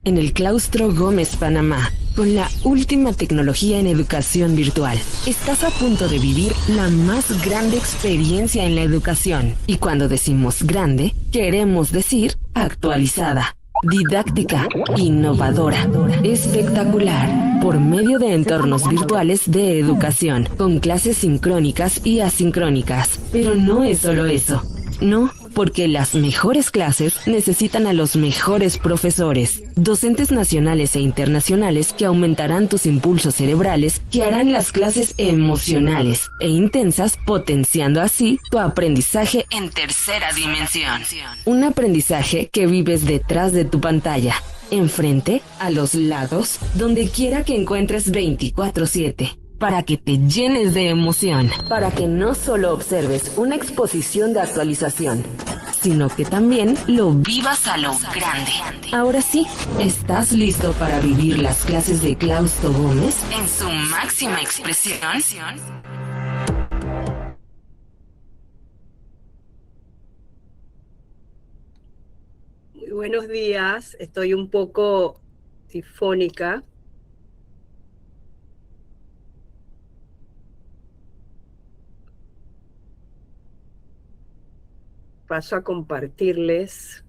En el Claustro Gómez, Panamá, con la última tecnología en educación virtual, estás a punto de vivir la más grande experiencia en la educación. Y cuando decimos grande, queremos decir actualizada, didáctica, innovadora, espectacular, por medio de entornos virtuales de educación, con clases sincrónicas y asincrónicas. Pero no es solo eso. No, porque las mejores clases necesitan a los mejores profesores, docentes nacionales e internacionales que aumentarán tus impulsos cerebrales, que harán las clases emocionales e intensas, potenciando así tu aprendizaje en tercera dimensión. Un aprendizaje que vives detrás de tu pantalla, enfrente, a los lados, donde quiera que encuentres 24/7. Para que te llenes de emoción, para que no solo observes una exposición de actualización, sino que también lo vivas a lo grande. Ahora sí, ¿estás listo para vivir las clases de Claustro Gómez en su máxima expresión? Muy buenos días, estoy un poco tifónica. Paso a compartirles.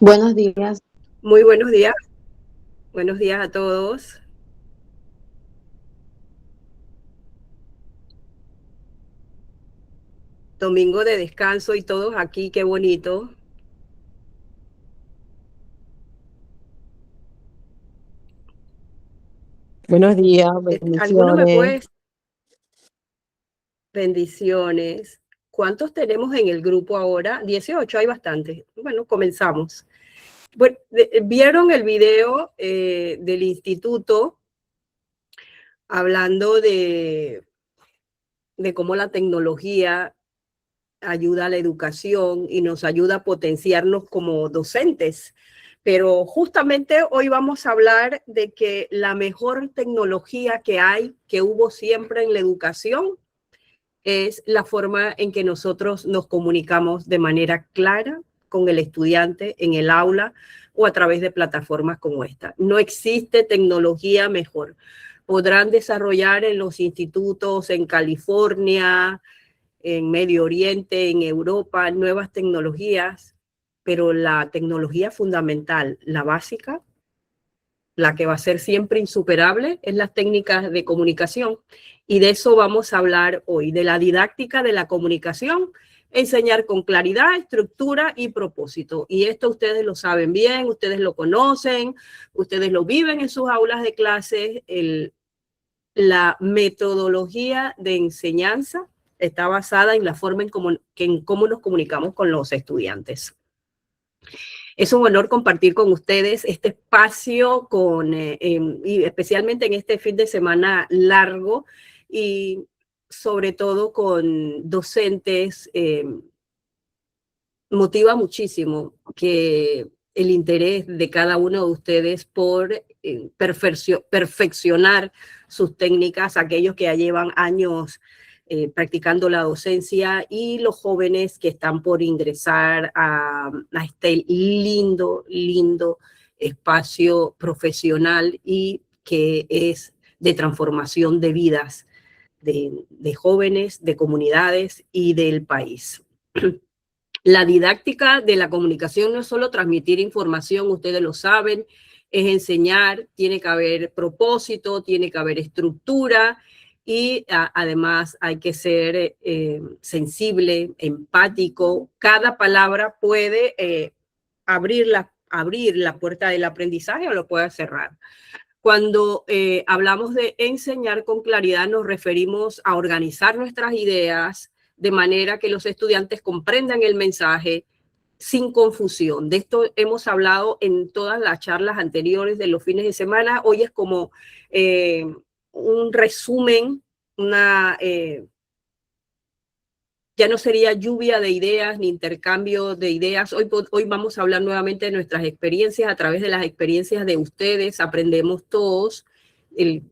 Buenos días. Muy buenos días a todos. Domingo de descanso y todos aquí, qué bonito. Buenos días, ¿Alguno me bendiciones. puede? Bendiciones. ¿Cuántos tenemos en el grupo ahora? 18, hay bastante. Bueno, comenzamos. Bueno, ¿vieron el video del instituto hablando de cómo la tecnología ayuda a la educación y nos ayuda a potenciarnos como docentes? Pero justamente hoy vamos a hablar de que la mejor tecnología que hay, que hubo siempre en la educación, es la forma en que nosotros nos comunicamos de manera clara con el estudiante en el aula o a través de plataformas como esta. No existe tecnología mejor. Podrán desarrollar en los institutos en California, en Medio Oriente, en Europa, nuevas tecnologías, pero la tecnología fundamental, la básica, la que va a ser siempre insuperable, es las técnicas de comunicación. Y de eso vamos a hablar hoy, de la didáctica de la comunicación, enseñar con claridad, estructura y propósito. Y esto ustedes lo saben bien, ustedes lo conocen, ustedes lo viven en sus aulas de clases. La metodología de enseñanza está basada en la forma en cómo nos comunicamos con los estudiantes. Es un honor compartir con ustedes este espacio y especialmente en este fin de semana largo y sobre todo con docentes. Motiva muchísimo que el interés de cada uno de ustedes por perfeccionar sus técnicas, aquellos que ya llevan años practicando la docencia y los jóvenes que están por ingresar a este lindo espacio profesional y que es de transformación de vidas de jóvenes, de comunidades y del país. La didáctica de la comunicación no es solo transmitir información, ustedes lo saben, es enseñar, tiene que haber propósito, tiene que haber estructura y además hay que ser sensible, empático. Cada palabra puede abrir la puerta del aprendizaje o lo puede cerrar. Cuando hablamos de enseñar con claridad, nos referimos a organizar nuestras ideas de manera que los estudiantes comprendan el mensaje sin confusión. De esto hemos hablado en todas las charlas anteriores de los fines de semana. Hoy es como un resumen, ya no sería lluvia de ideas ni intercambio de ideas. Hoy vamos a hablar nuevamente de nuestras experiencias. A través de las experiencias de ustedes aprendemos todos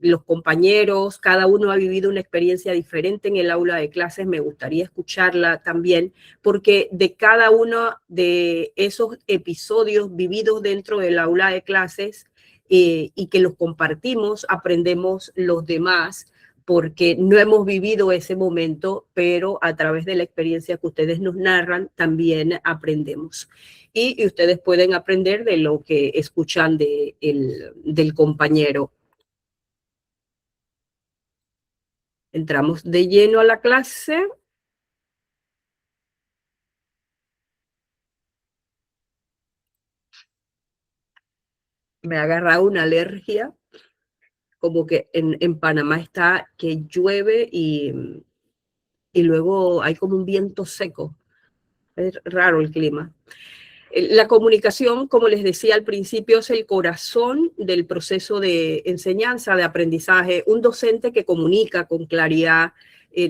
los compañeros, cada uno ha vivido una experiencia diferente en el aula de clases, me gustaría escucharla también, porque de cada uno de esos episodios vividos dentro del aula de clases y que los compartimos, aprendemos los demás, porque no hemos vivido ese momento, pero a través de la experiencia que ustedes nos narran, también aprendemos. Y ustedes pueden aprender de lo que escuchan del compañero. Entramos de lleno a la clase. Me ha agarrado una alergia, como que en Panamá está que llueve y luego hay como un viento seco. Es raro el clima. La comunicación, como les decía al principio, es el corazón del proceso de enseñanza, de aprendizaje. Un docente que comunica con claridad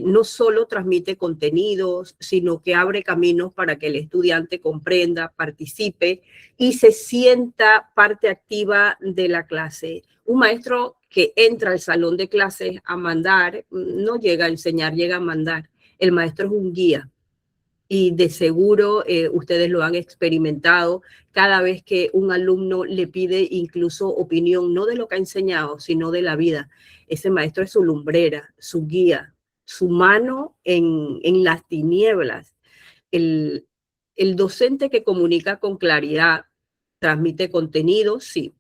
no solo transmite contenidos, sino que abre caminos para que el estudiante comprenda, participe y se sienta parte activa de la clase. Un maestro que entra al salón de clases a mandar, no llega a enseñar, llega a mandar. El maestro es un guía. Y de seguro ustedes lo han experimentado cada vez que un alumno le pide incluso opinión, no de lo que ha enseñado, sino de la vida. Ese maestro es su lumbrera, su guía, su mano en las tinieblas. El, el docente que comunica con claridad, transmite contenido, sí,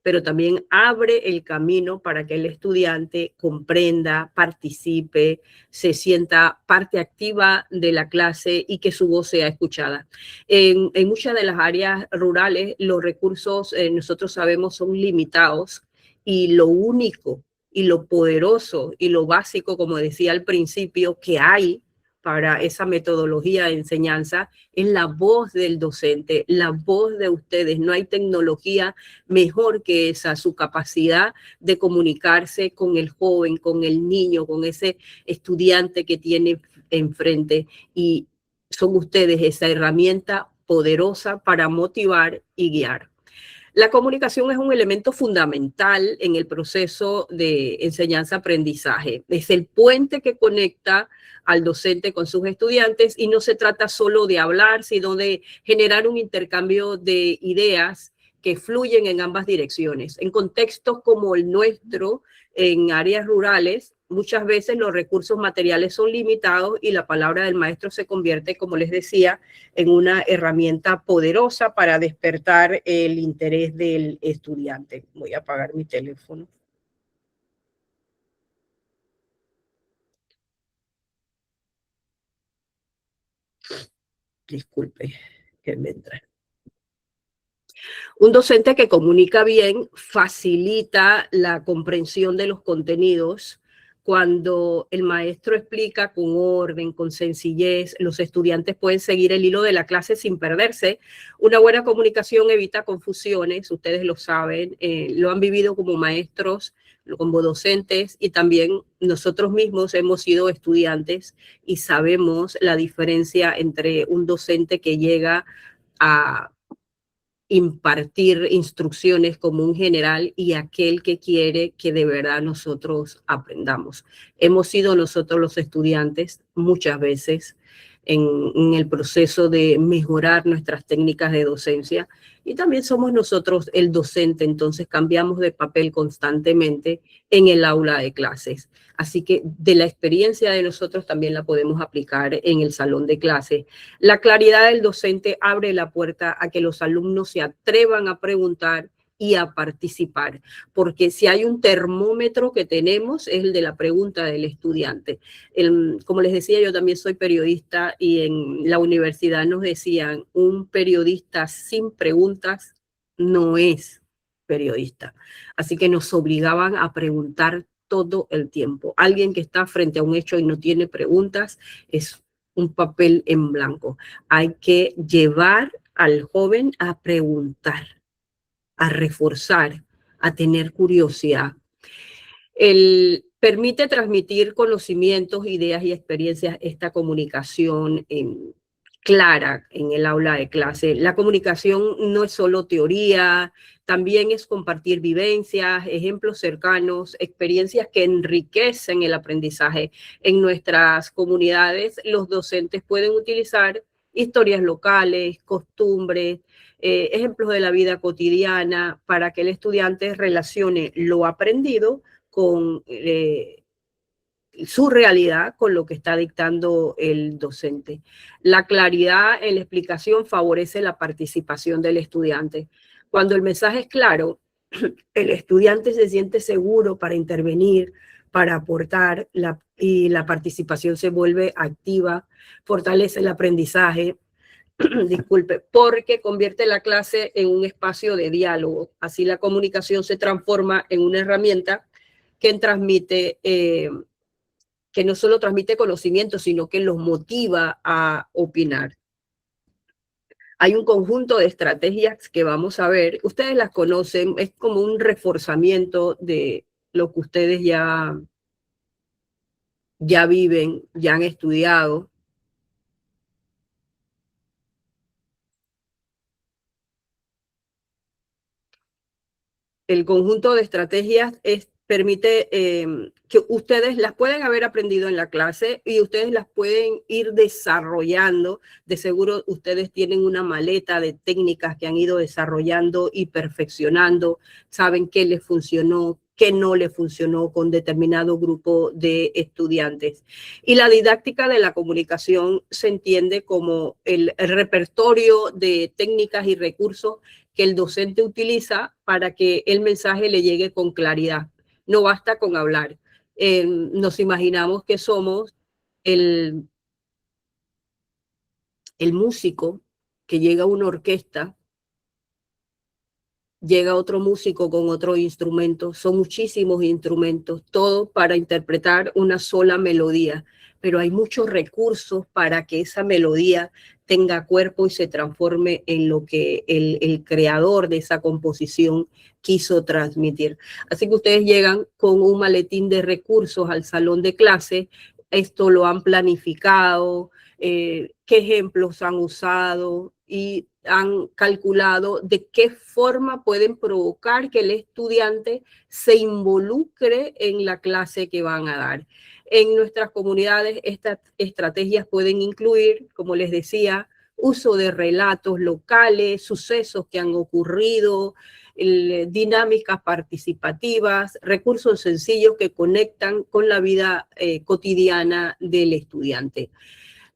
pero también abre el camino para que el estudiante comprenda, participe, se sienta parte activa de la clase y que su voz sea escuchada. En muchas de las áreas rurales, los recursos, nosotros sabemos, son limitados y lo único y lo poderoso y lo básico, como decía al principio, que hay para esa metodología de enseñanza es la voz del docente, la voz de ustedes. No hay tecnología mejor que esa, su capacidad de comunicarse con el joven, con el niño, con ese estudiante que tiene enfrente. Y son ustedes esa herramienta poderosa para motivar y guiar. La comunicación es un elemento fundamental en el proceso de enseñanza-aprendizaje. Es el puente que conecta al docente con sus estudiantes y no se trata solo de hablar, sino de generar un intercambio de ideas que fluyen en ambas direcciones. En contextos como el nuestro, en áreas rurales, muchas veces los recursos materiales son limitados y la palabra del maestro se convierte, como les decía, en una herramienta poderosa para despertar el interés del estudiante. Voy a apagar mi teléfono. Disculpe que me entra. Un docente que comunica bien facilita la comprensión de los contenidos. Cuando el maestro explica con orden, con sencillez, los estudiantes pueden seguir el hilo de la clase sin perderse. Una buena comunicación evita confusiones, ustedes lo saben, lo han vivido como maestros, como docentes, y también nosotros mismos hemos sido estudiantes y sabemos la diferencia entre un docente que llega a impartir instrucciones como un general y aquel que quiere que de verdad nosotros aprendamos. Hemos sido nosotros los estudiantes muchas veces en el proceso de mejorar nuestras técnicas de docencia y también somos nosotros el docente, entonces cambiamos de papel constantemente en el aula de clases. Así que de la experiencia de nosotros también la podemos aplicar en el salón de clase. La claridad del docente abre la puerta a que los alumnos se atrevan a preguntar y a participar, porque si hay un termómetro que tenemos es el de la pregunta del estudiante. Como les decía, yo también soy periodista y en la universidad nos decían, un periodista sin preguntas no es periodista. Así que nos obligaban a preguntar todo el tiempo. Alguien que está frente a un hecho y no tiene preguntas es un papel en blanco. Hay que llevar al joven a preguntar, a reforzar, a tener curiosidad. Permite transmitir conocimientos, ideas y experiencias esta comunicación clara en el aula de clase. La comunicación no es solo teoría, también es compartir vivencias, ejemplos cercanos, experiencias que enriquecen el aprendizaje. En nuestras comunidades, los docentes pueden utilizar historias locales, costumbres, ejemplos de la vida cotidiana para que el estudiante relacione lo aprendido con su realidad con lo que está dictando el docente. La claridad en la explicación favorece la participación del estudiante. Cuando el mensaje es claro, el estudiante se siente seguro para intervenir, para aportar, y la participación se vuelve activa, fortalece el aprendizaje, disculpe, porque convierte la clase en un espacio de diálogo. Así la comunicación se transforma en una herramienta que transmite que no solo transmite conocimiento, sino que los motiva a opinar. Hay un conjunto de estrategias que vamos a ver, ustedes las conocen, es como un reforzamiento de lo que ustedes ya viven, ya han estudiado. El conjunto de estrategias permite que ustedes las pueden haber aprendido en la clase y ustedes las pueden ir desarrollando. De seguro ustedes tienen una maleta de técnicas que han ido desarrollando y perfeccionando, saben qué les funcionó, qué no le funcionó con determinado grupo de estudiantes. Y la didáctica de la comunicación se entiende como el repertorio de técnicas y recursos que el docente utiliza para que el mensaje le llegue con claridad. No basta con hablar. Nos imaginamos que somos el, el músico que llega a una orquesta, llega otro músico con otro instrumento, son muchísimos instrumentos, todo para interpretar una sola melodía, pero hay muchos recursos para que esa melodía tenga cuerpo y se transforme en lo que el creador de esa composición quiso transmitir. Así que ustedes llegan con un maletín de recursos al salón de clase, esto lo han planificado, qué ejemplos han usado y han calculado de qué forma pueden provocar que el estudiante se involucre en la clase que van a dar. En nuestras comunidades, estas estrategias pueden incluir, como les decía, uso de relatos locales, sucesos que han ocurrido, dinámicas participativas, recursos sencillos que conectan con la vida cotidiana del estudiante.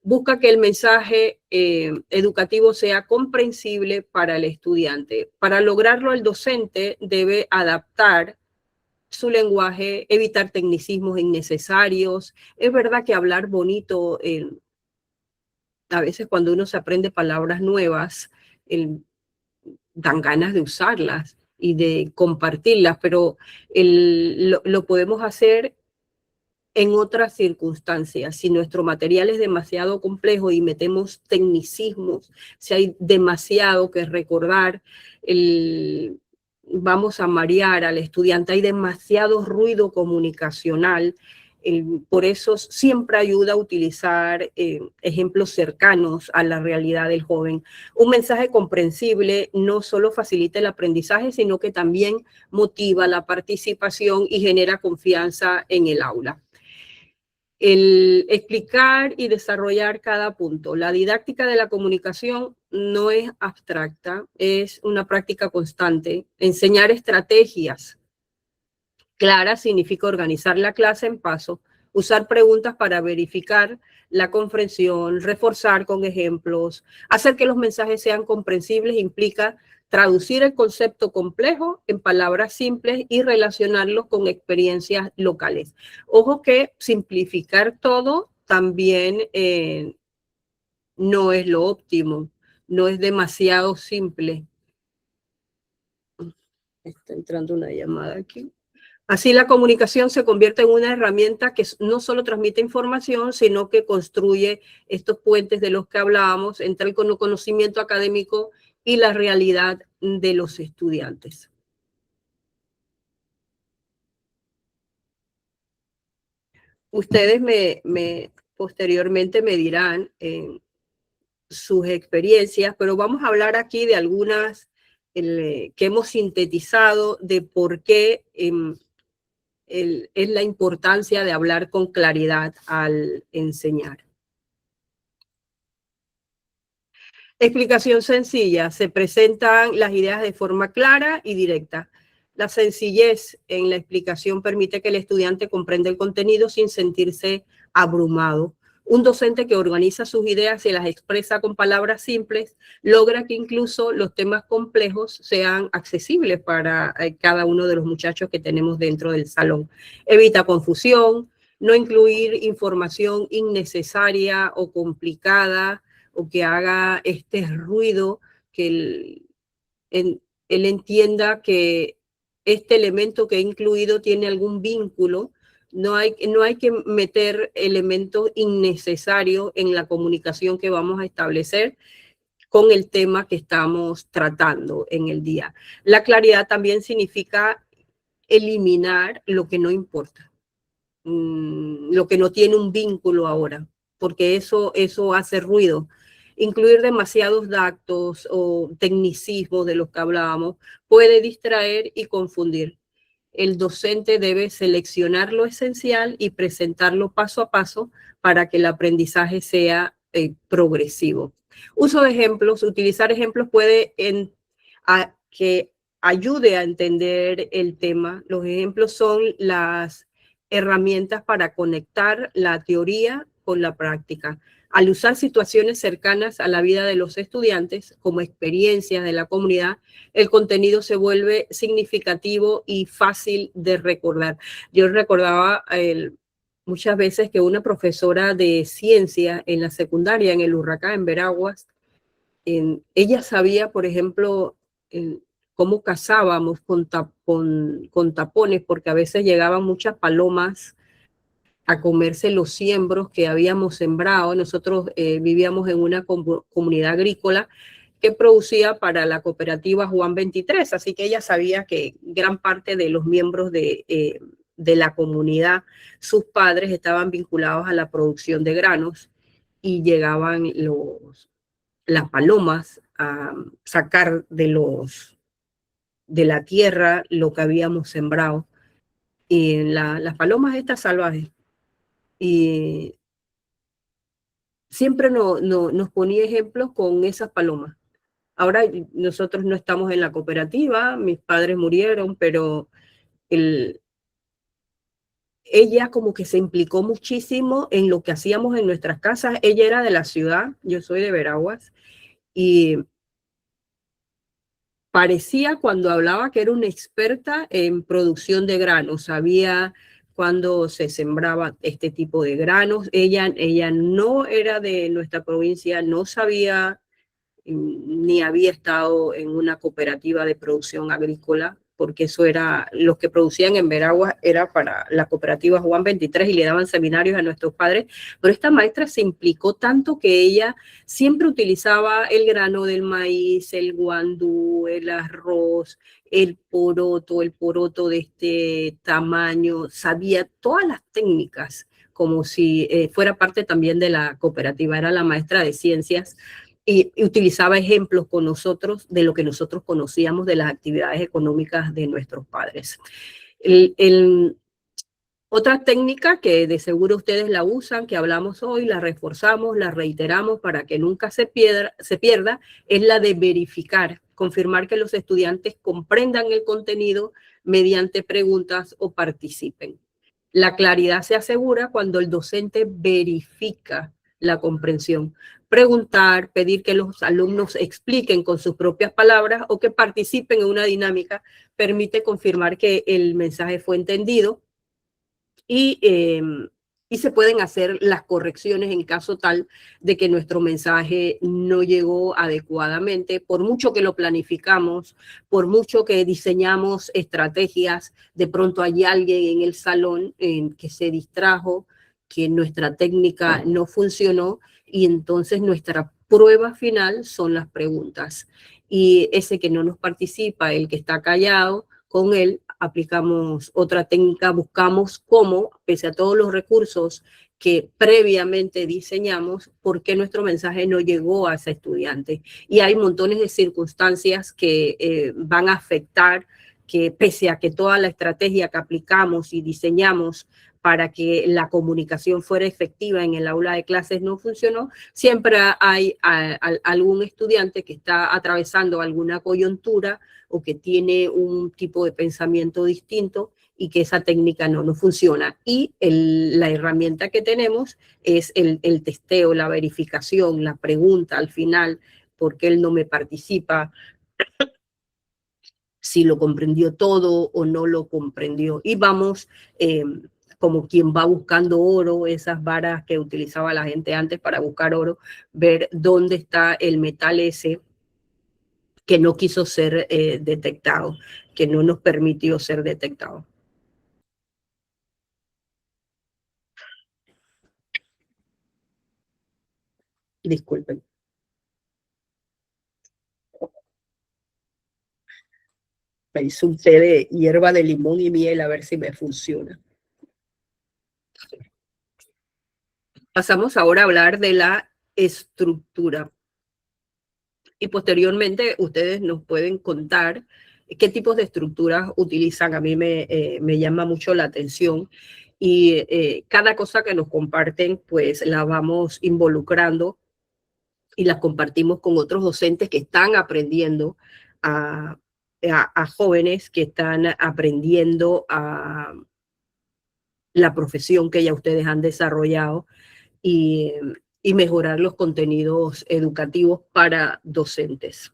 Busca que el mensaje educativo sea comprensible para el estudiante. Para lograrlo, el docente debe adaptar su lenguaje, evitar tecnicismos innecesarios. Es verdad que hablar bonito, a veces cuando uno se aprende palabras nuevas, dan ganas de usarlas y de compartirlas, pero lo podemos hacer en otras circunstancias. Si nuestro material es demasiado complejo y metemos tecnicismos, si hay demasiado que recordar, vamos a marear al estudiante, hay demasiado ruido comunicacional. Por eso siempre ayuda a utilizar ejemplos cercanos a la realidad del joven. Un mensaje comprensible no solo facilita el aprendizaje, sino que también motiva la participación y genera confianza en el aula. El explicar y desarrollar cada punto. La didáctica de la comunicación no es abstracta, es una práctica constante. Enseñar estrategias claras significa organizar la clase en pasos, usar preguntas para verificar la comprensión, reforzar con ejemplos, hacer que los mensajes sean comprensibles implica traducir el concepto complejo en palabras simples y relacionarlos con experiencias locales. Ojo que simplificar todo también no es lo óptimo, no es demasiado simple. Está entrando una llamada aquí. Así la comunicación se convierte en una herramienta que no solo transmite información, sino que construye estos puentes de los que hablábamos entre el conocimiento académico y la realidad de los estudiantes. Ustedes posteriormente me dirán sus experiencias, pero vamos a hablar aquí de algunas que hemos sintetizado de por qué es la importancia de hablar con claridad al enseñar. Explicación sencilla. Se presentan las ideas de forma clara y directa. La sencillez en la explicación permite que el estudiante comprenda el contenido sin sentirse abrumado. Un docente que organiza sus ideas y las expresa con palabras simples logra que incluso los temas complejos sean accesibles para cada uno de los muchachos que tenemos dentro del salón. Evita confusión, no incluir información innecesaria o complicada, o que haga este ruido, que él entienda que este elemento que he incluido tiene algún vínculo. No hay que meter elementos innecesarios en la comunicación que vamos a establecer con el tema que estamos tratando en el día. La claridad también significa eliminar lo que no importa, lo que no tiene un vínculo ahora, porque eso hace ruido. Incluir demasiados datos o tecnicismos de los que hablábamos puede distraer y confundir. El docente debe seleccionar lo esencial y presentarlo paso a paso para que el aprendizaje sea progresivo. Uso de ejemplos. Utilizar ejemplos puede que ayude a entender el tema. Los ejemplos son las herramientas para conectar la teoría con la práctica. Al usar situaciones cercanas a la vida de los estudiantes como experiencias de la comunidad, el contenido se vuelve significativo y fácil de recordar. Yo recordaba muchas veces que una profesora de ciencia en la secundaria, en el Urracá, en Veraguas, ella sabía, por ejemplo, cómo cazábamos con tapones, porque a veces llegaban muchas palomas a comerse los siembros que habíamos sembrado. Nosotros vivíamos en una comunidad agrícola que producía para la cooperativa Juan 23, así que ella sabía que gran parte de los miembros de la comunidad, sus padres estaban vinculados a la producción de granos y llegaban las palomas a sacar de la tierra lo que habíamos sembrado. Y las palomas estas salvajes. Y siempre nos ponía ejemplos con esas palomas. Ahora nosotros no estamos en la cooperativa, mis padres murieron, pero ella como que se implicó muchísimo en lo que hacíamos en nuestras casas. Ella era de la ciudad, yo soy de Veraguas, y parecía cuando hablaba que era una experta en producción de granos, sabía cuando se sembraba este tipo de granos. Ella no era de nuestra provincia, no sabía ni había estado en una cooperativa de producción agrícola, porque eso era, los que producían en Veraguas era para la cooperativa Juan 23 y le daban seminarios a nuestros padres, pero esta maestra se implicó tanto que ella siempre utilizaba el grano del maíz, el guandú, el arroz, el poroto de este tamaño, sabía todas las técnicas como si fuera parte también de la cooperativa, era la maestra de ciencias. Y utilizaba ejemplos con nosotros de lo que nosotros conocíamos de las actividades económicas de nuestros padres. Otra técnica que de seguro ustedes la usan, que hablamos hoy, la reforzamos, la reiteramos para que nunca se pierda, es la de verificar, confirmar que los estudiantes comprendan el contenido mediante preguntas o participen. La claridad se asegura cuando el docente verifica la comprensión. Preguntar, pedir que los alumnos expliquen con sus propias palabras o que participen en una dinámica permite confirmar que el mensaje fue entendido y se pueden hacer las correcciones en caso tal de que nuestro mensaje no llegó adecuadamente. Por mucho que lo planificamos, por mucho que diseñamos estrategias, de pronto hay alguien en el salón que se distrajo, que nuestra técnica no funcionó y entonces nuestra prueba final son las preguntas. Y ese que no nos participa, el que está callado, con él aplicamos otra técnica, buscamos cómo, pese a todos los recursos que previamente diseñamos, por qué nuestro mensaje no llegó a ese estudiante. Y hay montones de circunstancias que van a afectar, que pese a que toda la estrategia que aplicamos y diseñamos para que la comunicación fuera efectiva en el aula de clases no funcionó, siempre hay algún estudiante que está atravesando alguna coyuntura o que tiene un tipo de pensamiento distinto y que esa técnica no funciona. Y la herramienta que tenemos es el testeo, la verificación, la pregunta al final, ¿por qué él no me participa? Si lo comprendió todo o no lo comprendió. Y vamos como quien va buscando oro, esas varas que utilizaba la gente antes para buscar oro, ver dónde está el metal ese que no quiso ser detectado, que no nos permitió ser detectado. Disculpen. Me hice un té de hierba de limón y miel a ver si me funciona. Pasamos ahora a hablar de la estructura. Y posteriormente ustedes nos pueden contar qué tipos de estructuras utilizan. A mí me llama mucho la atención y cada cosa que nos comparten pues la vamos involucrando y las compartimos con otros docentes que están aprendiendo a jóvenes que están aprendiendo a la profesión que ya ustedes han desarrollado y mejorar los contenidos educativos para docentes.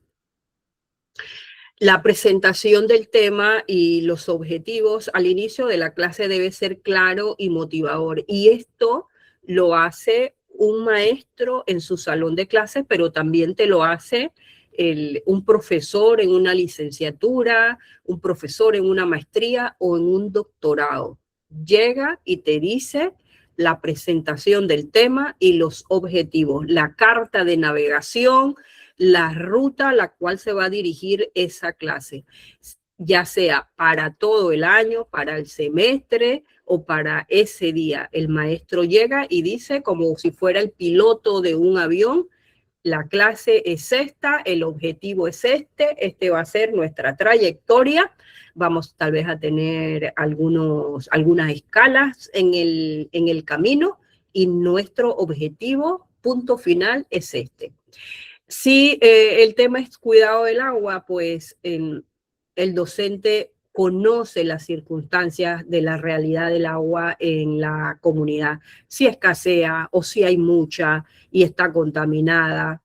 La presentación del tema y los objetivos al inicio de la clase debe ser claro y motivador. Y esto lo hace un maestro en su salón de clases, pero también te lo hace un profesor en una licenciatura, un profesor en una maestría o en un doctorado. Llega y te dice la presentación del tema y los objetivos, la carta de navegación, la ruta a la cual se va a dirigir esa clase, ya sea para todo el año, para el semestre o para ese día. El maestro llega y dice, como si fuera el piloto de un avión, la clase es esta, el objetivo es este va a ser nuestra trayectoria. Vamos tal vez a tener algunas escalas en el camino y nuestro objetivo, punto final, es este. Si el tema es cuidado del agua, pues el docente conoce las circunstancias de la realidad del agua en la comunidad, si escasea o si hay mucha y está contaminada,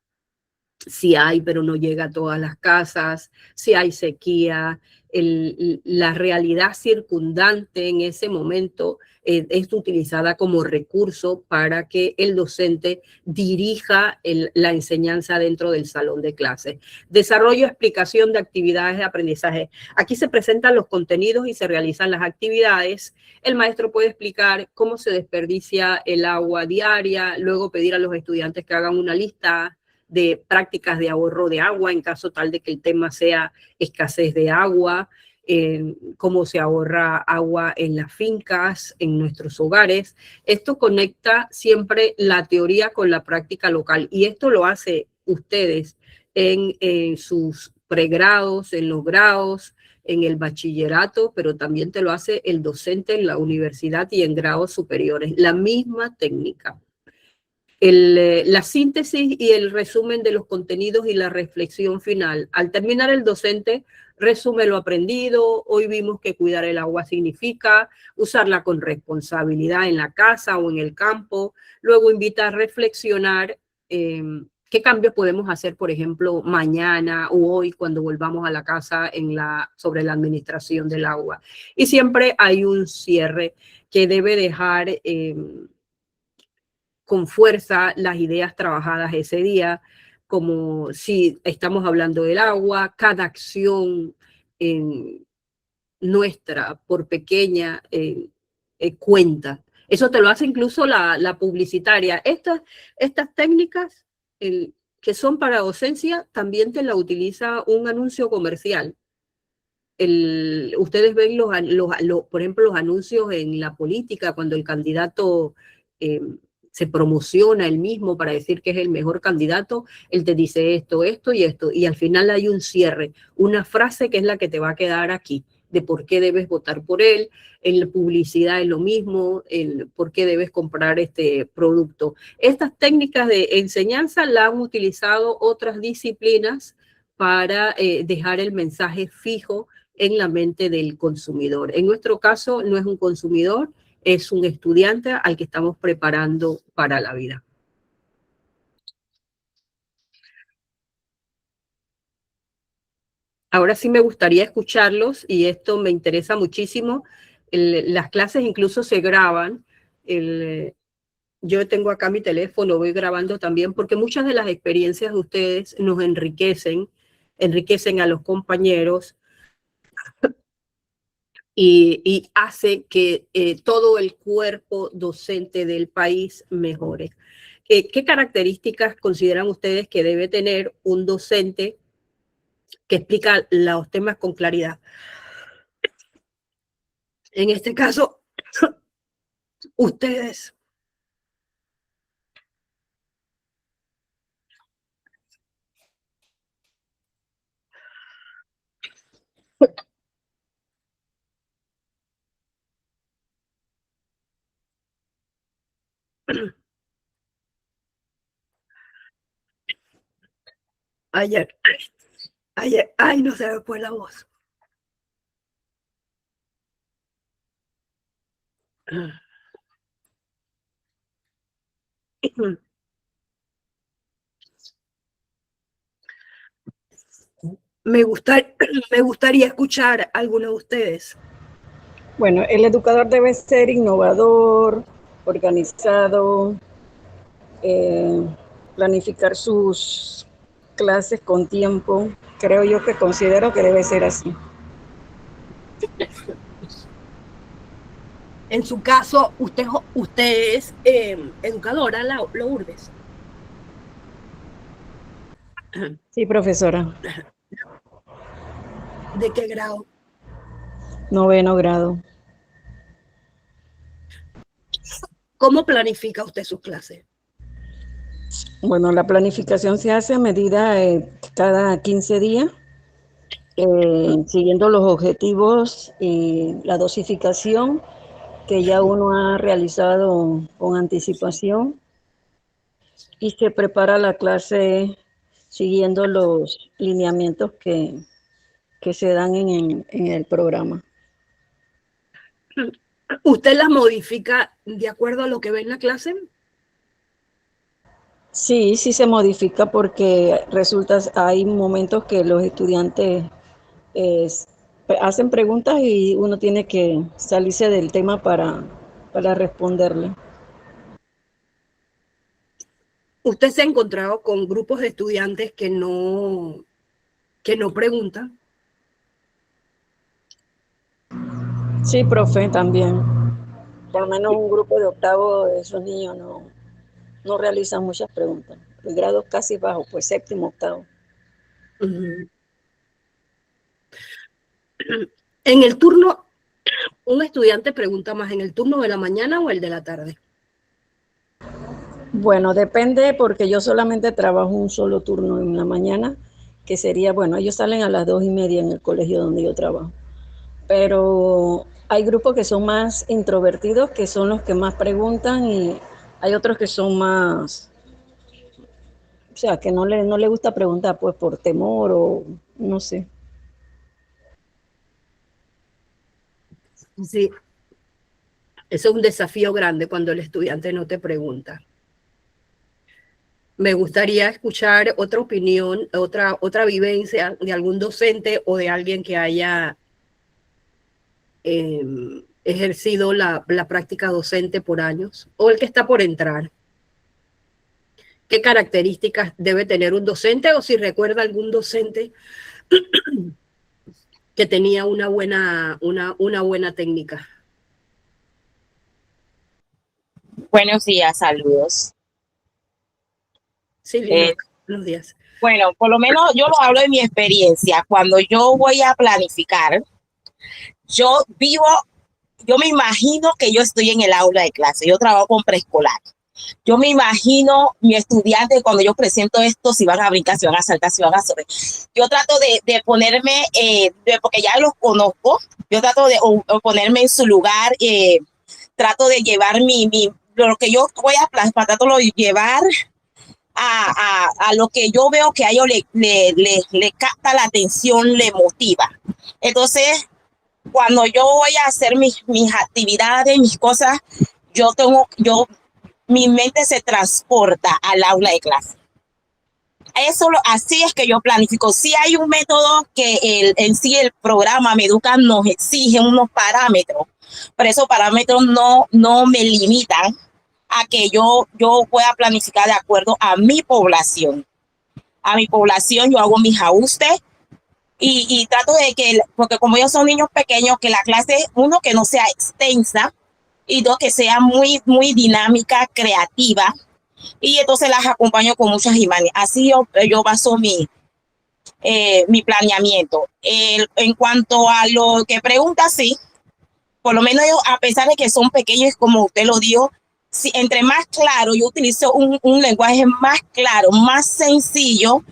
si hay pero no llega a todas las casas, si hay sequía, la realidad circundante en ese momento es utilizada como recurso para que el docente dirija la enseñanza dentro del salón de clases. Desarrollo, explicación de actividades de aprendizaje. Aquí se presentan los contenidos y se realizan las actividades. El maestro puede explicar cómo se desperdicia el agua diaria, luego pedir a los estudiantes que hagan una lista de prácticas de ahorro de agua en caso tal de que el tema sea escasez de agua, cómo se ahorra agua en las fincas, en nuestros hogares. Esto conecta siempre la teoría con la práctica local y esto lo hace ustedes en sus pregrados, en los grados, en el bachillerato, pero también te lo hace el docente en la universidad y en grados superiores. La misma técnica. La síntesis y el resumen de los contenidos y la reflexión final. Al terminar, el docente resume lo aprendido. Hoy vimos que cuidar el agua significa usarla con responsabilidad en la casa o en el campo. Luego invita a reflexionar qué cambios podemos hacer, por ejemplo, mañana o hoy cuando volvamos a la casa sobre la administración del agua. Y siempre hay un cierre que debe dejar con fuerza las ideas trabajadas ese día, como si estamos hablando del agua, cada acción nuestra, por pequeña, cuenta. Eso te lo hace incluso la publicitaria. Estas técnicas que son para docencia, también te la utiliza un anuncio comercial. Ustedes ven por ejemplo, los anuncios en la política, cuando el candidato se promociona él mismo para decir que es el mejor candidato, él te dice esto, esto y esto, y al final hay un cierre, una frase que es la que te va a quedar aquí, de por qué debes votar por él. En la publicidad es lo mismo, el por qué debes comprar este producto. Estas técnicas de enseñanza la han utilizado otras disciplinas para dejar el mensaje fijo en la mente del consumidor. En nuestro caso no es un consumidor, es un estudiante al que estamos preparando para la vida. Ahora sí me gustaría escucharlos y esto me interesa muchísimo. Las clases incluso se graban. Yo tengo acá mi teléfono, voy grabando también porque muchas de las experiencias de ustedes nos enriquecen a los compañeros y hace que todo el cuerpo docente del país mejore. ¿Qué características consideran ustedes que debe tener un docente que explica los temas con claridad? En este caso, ustedes. Ayer, ay, no se me fue la voz. Me gustaría escuchar a alguno de ustedes. Bueno, el educador debe ser innovador, organizado, planificar sus clases con tiempo. Creo yo que considero que debe ser así. En su caso, usted es educadora, Lourdes. Sí, profesora. ¿De qué grado? 9º grado. ¿Cómo planifica usted sus clases? Bueno, la planificación se hace a medida cada 15 días, siguiendo los objetivos y la dosificación que ya uno ha realizado con anticipación, y se prepara la clase siguiendo los lineamientos que se dan en el programa. ¿Usted las modifica de acuerdo a lo que ve en la clase? Sí, sí se modifica porque hay momentos que los estudiantes hacen preguntas y uno tiene que salirse del tema para responderle. ¿Usted se ha encontrado con grupos de estudiantes que no preguntan? Sí, profe, también. Por lo menos un grupo de octavo, esos niños no realizan muchas preguntas. El grado casi bajo, pues 7º, 8º. En el turno, un estudiante pregunta más en el turno de la mañana o el de la tarde. Bueno, depende porque yo solamente trabajo un solo turno en la mañana, que sería, bueno, ellos salen a las 2:30 en el colegio donde yo trabajo. Pero hay grupos que son más introvertidos, que son los que más preguntan, y hay otros que son más, o sea, que no le gusta preguntar, pues por temor o no sé. Sí, eso es un desafío grande cuando el estudiante no te pregunta. Me gustaría escuchar otra opinión, otra vivencia de algún docente o de alguien que haya ejercido la práctica docente por años o el que está por entrar. ¿Qué características debe tener un docente o si recuerda algún docente que tenía una buena técnica? Buenos días, saludos. Sí, buenos días. Bueno, por lo menos yo lo hablo de mi experiencia. Cuando yo voy a planificar, yo vivo yo me imagino que yo estoy en el aula de clase, yo trabajo con preescolar. Yo me imagino mi estudiante cuando yo presento esto, si van a brincar, si van a saltar, si van a subir. Yo trato de ponerme, porque ya los conozco, yo trato de ponerme en su lugar, trato de llevar lo que yo voy a plasmar, trato de llevar a lo que yo veo que a ellos le capta la atención, le motiva. Entonces, cuando yo voy a hacer mis actividades, mis cosas, mi mente se transporta al aula de clase. Así es que yo planifico. Sí hay un método que en sí el programa Me Educa nos exige unos parámetros, pero esos parámetros no me limitan a que yo pueda planificar de acuerdo a mi población. A mi población yo hago mis ajustes y trato de porque como ellos son niños pequeños, que la clase, uno, que no sea extensa, y dos, que sea muy, muy dinámica, creativa, y entonces las acompaño con muchas imágenes. Así yo baso mi planeamiento. En cuanto a lo que pregunta, sí, por lo menos a pesar de que son pequeños, como usted lo dijo, si entre más claro, yo utilizo un lenguaje más claro, más sencillo,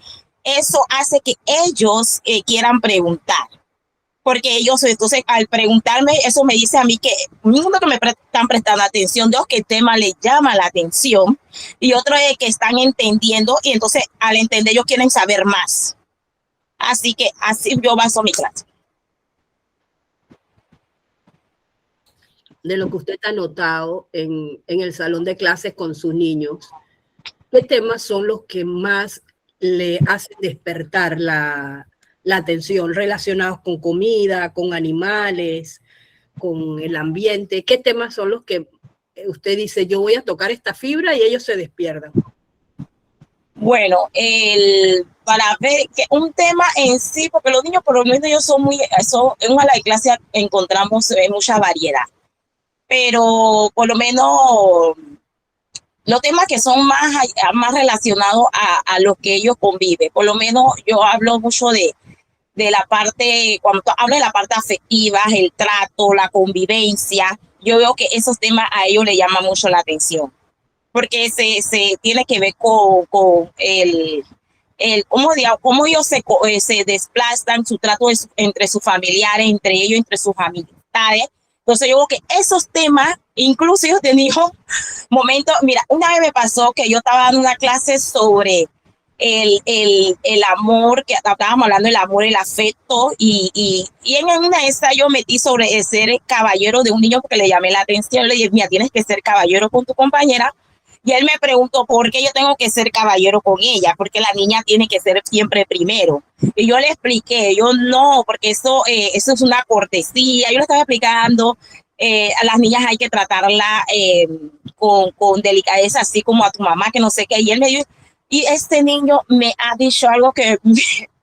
eso hace que ellos quieran preguntar. Porque ellos, entonces, al preguntarme, eso me dice a mí que uno, que me están prestando atención, dos, que el tema les llama la atención, y otro es que están entendiendo, y entonces al entender ellos quieren saber más. Así que así yo baso mi clase. De lo que usted ha notado en el salón de clases con sus niños, ¿qué temas son los que más le hacen despertar la atención, relacionados con comida, con animales, con el ambiente? ¿Qué temas son los que usted dice, yo voy a tocar esta fibra y ellos se despiertan? Bueno, para ver que un tema en sí, porque los niños, por lo menos, ellos son en una de clase encontramos mucha variedad, pero por lo menos los temas que son más relacionados a lo que ellos conviven. Por lo menos yo hablo mucho de la parte, cuando hablo de la parte afectiva, el trato, la convivencia, yo veo que esos temas a ellos les llaman mucho la atención, porque se tiene que ver con cómo ellos se desplazan, su trato entre sus familiares, entre ellos, entre sus amistades. Entonces yo veo que esos temas, incluso yo tenía momentos, mira, una vez me pasó que yo estaba dando una clase sobre el amor, que estábamos hablando del amor, el afecto, y en una de esas yo metí sobre ser el caballero de un niño porque le llamé la atención. Le dije, mira, tienes que ser caballero con tu compañera. Y él me preguntó por qué yo tengo que ser caballero con ella, porque la niña tiene que ser siempre primero. Y yo le expliqué, yo no, porque eso es una cortesía. Yo le estaba explicando, a las niñas hay que tratarla con delicadeza, así como a tu mamá, que no sé qué. Y él me dijo, y este niño me ha dicho algo que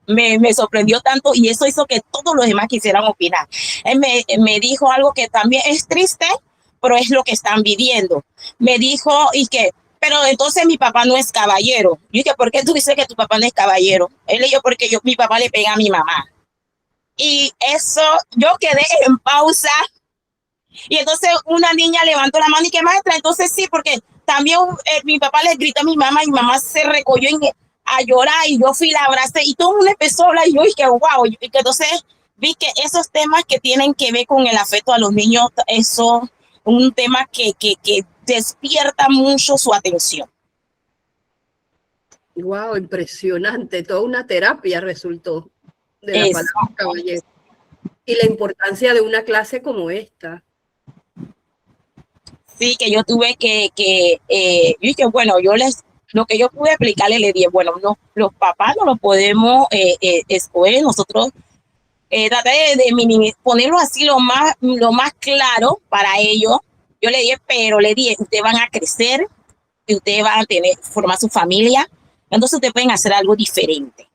me sorprendió tanto, y eso hizo que todos los demás quisieran opinar. Él me dijo algo que también es triste, pero es lo que están viviendo. Me dijo, pero entonces mi papá no es caballero. Yo dije, ¿por qué tú dices que tu papá no es caballero? Él le dijo, porque mi papá le pega a mi mamá. Y eso, yo quedé en pausa. Y entonces una niña levantó la mano y que maestra, entonces sí, porque también mi papá le gritó a mi mamá se recogió a llorar, y yo fui, la abracé, y todo el mundo empezó a hablar, y yo dije, wow, y que entonces vi que esos temas que tienen que ver con el afecto a los niños, eso un tema que despierta mucho su atención. Wow, impresionante, toda una terapia resultó de la palabra caballero. Y la importancia de una clase como esta. Sí, que yo tuve que bueno, lo que yo pude explicarle, le dije, bueno, no, los papás no lo podemos escoger, nosotros traté de ponerlo así lo más claro para ellos. Yo le dije, pero le dije, ustedes van a crecer, y ustedes van a formar su familia, entonces ustedes pueden hacer algo diferente.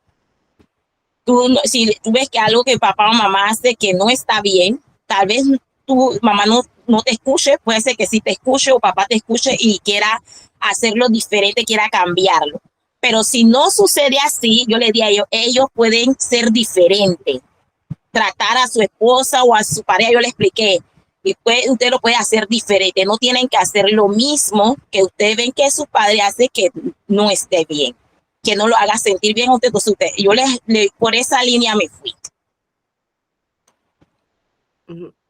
Si tú ves que algo que papá o mamá hace que no está bien, tal vez tu mamá no te escuche, puede ser que sí te escuche o papá te escuche y quiera hacerlo diferente, quiera cambiarlo. Pero si no sucede así, yo le digo a ellos pueden ser diferentes. Tratar a su esposa o a su pareja, yo le expliqué, Y pues usted lo puede hacer diferente, no tienen que hacer lo mismo que ustedes ven que su padre hace que no esté bien, que no lo haga sentir bien a usted. Entonces yo por esa línea me fui.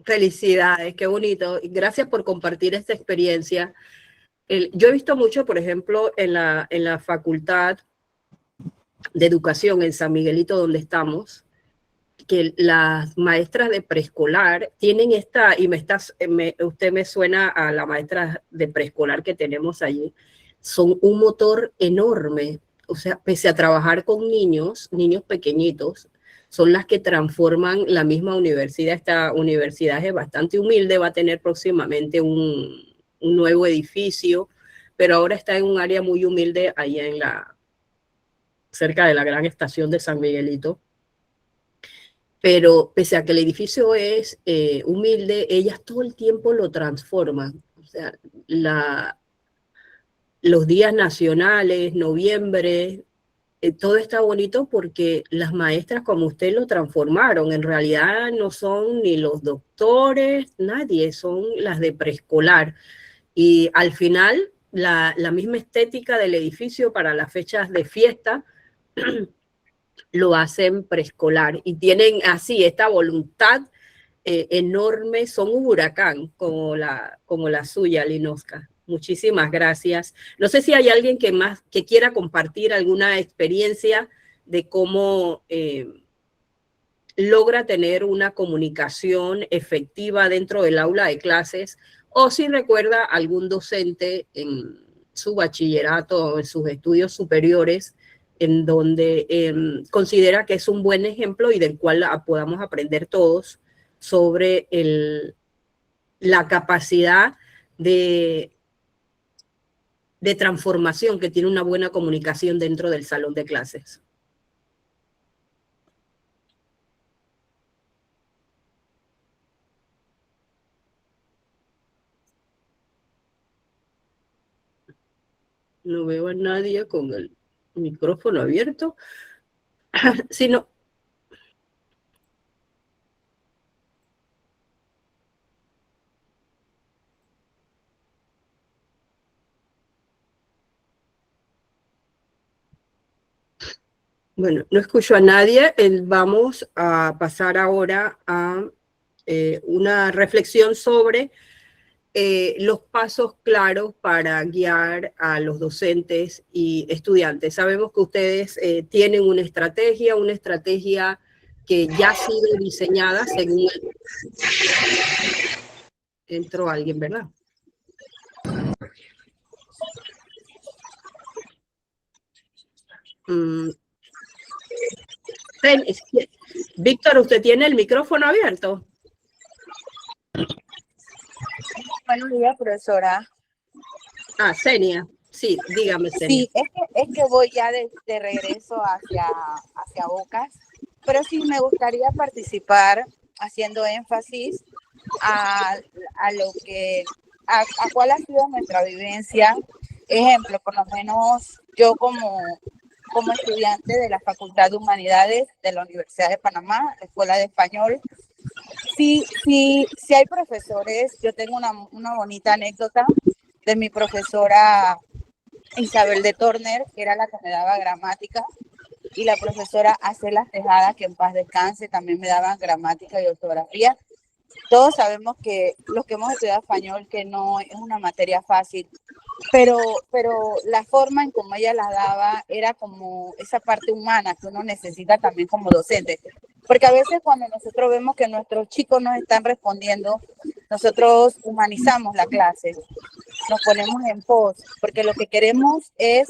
Felicidades, qué bonito. Y gracias por compartir esta experiencia. Yo he visto mucho, por ejemplo, en la Facultad de Educación en San Miguelito, donde estamos, que las maestras de preescolar tienen esta, y usted me suena a la maestra de preescolar que tenemos allí, son un motor enorme. O sea, pese a trabajar con niños pequeñitos, son las que transforman la misma universidad. Esta universidad es bastante humilde, va a tener próximamente un nuevo edificio, pero ahora está en un área muy humilde allá cerca de la gran estación de San Miguelito. Pero pese a que el edificio es humilde, ellas todo el tiempo lo transforman. O sea, los días nacionales, noviembre, todo está bonito porque las maestras como usted lo transformaron. En realidad no son ni los doctores, nadie, son las de preescolar. Y al final, la misma estética del edificio para las fechas de fiesta lo hacen preescolar y tienen así esta voluntad enorme, son un huracán como la suya, Linosca. Muchísimas gracias. No sé si hay alguien que quiera compartir alguna experiencia de cómo logra tener una comunicación efectiva dentro del aula de clases, o si recuerda algún docente en su bachillerato o en sus estudios superiores en donde considera que es un buen ejemplo y del cual podamos aprender todos sobre la capacidad de transformación que tiene una buena comunicación dentro del salón de clases. No veo a nadie con el micrófono abierto. Sino, bueno, no escucho a nadie. Vamos a pasar ahora a una reflexión sobre los pasos claros para guiar a los docentes y estudiantes. Sabemos que ustedes tienen una estrategia que ya ha sido diseñada según entró alguien, ¿verdad? Víctor, ¿usted tiene el micrófono abierto? Buenos días, profesora. Senia. Sí, dígame, Senia. Sí, es que voy ya de regreso hacia Bocas, pero sí me gustaría participar haciendo énfasis a cuál ha sido nuestra vivencia. Ejemplo, por lo menos yo como estudiante de la Facultad de Humanidades de la Universidad de Panamá, la Escuela de Español. Sí hay profesores. Yo tengo una bonita anécdota de mi profesora Isabel de Torner, que era la que me daba gramática, y la profesora Acela Tejada, que en paz descanse, también me daban gramática y ortografía. Todos sabemos que los que hemos estudiado español, que no es una materia fácil, pero la forma en cómo ella la daba era como esa parte humana que uno necesita también como docente. Porque a veces cuando nosotros vemos que nuestros chicos nos están respondiendo, nosotros humanizamos la clase, nos ponemos en pos, porque lo que queremos es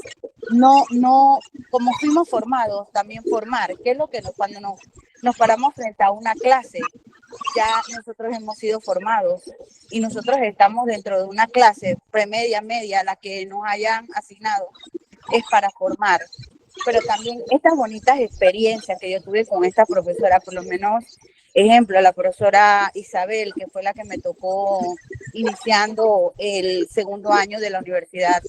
no como fuimos formados, también formar, que es lo que cuando nos paramos frente a una clase, ya nosotros hemos sido formados y nosotros estamos dentro de una clase premedia, media, la que nos hayan asignado, es para formar. Pero también estas bonitas experiencias que yo tuve con esta profesora, por lo menos, ejemplo, la profesora Isabel, que fue la que me tocó iniciando el segundo año de la universidad,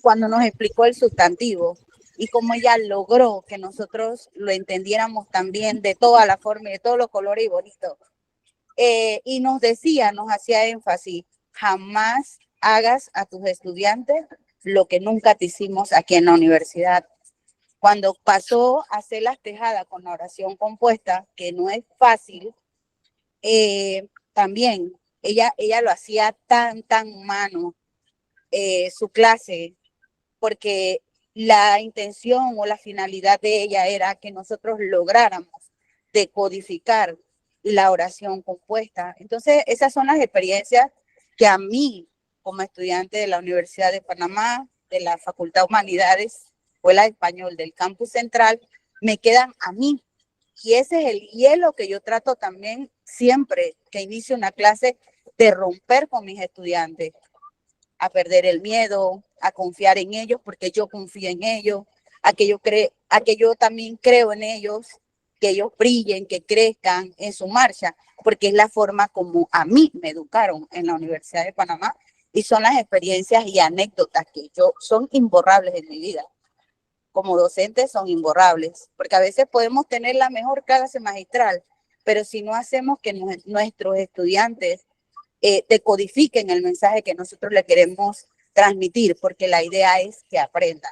cuando nos explicó el sustantivo y cómo ella logró que nosotros lo entendiéramos también de toda la forma y de todos los colores y bonitos. y nos hacía énfasis, jamás hagas a tus estudiantes lo que nunca te hicimos aquí en la universidad. Cuando pasó a hacer las tejadas con la oración compuesta, que no es fácil, también ella lo hacía tan humano, su clase, porque la intención o la finalidad de ella era que nosotros lográramos decodificar la oración compuesta. Entonces, esas son las experiencias que a mí, como estudiante de la Universidad de Panamá, de la Facultad de Humanidades, Escuela de Español del Campus Central, me quedan a mí. Y ese es el hielo que yo trato también siempre que inicio una clase de romper con mis estudiantes, a perder el miedo, a confiar en ellos porque yo confío en ellos, a que yo también creo en ellos, que ellos brillen, que crezcan en su marcha, porque es la forma como a mí me educaron en la Universidad de Panamá y son las experiencias y anécdotas que son imborrables en mi vida. Como docentes son imborrables, porque a veces podemos tener la mejor clase magistral, pero si no hacemos que nuestros estudiantes decodifiquen el mensaje que nosotros le queremos transmitir, porque la idea es que aprendan.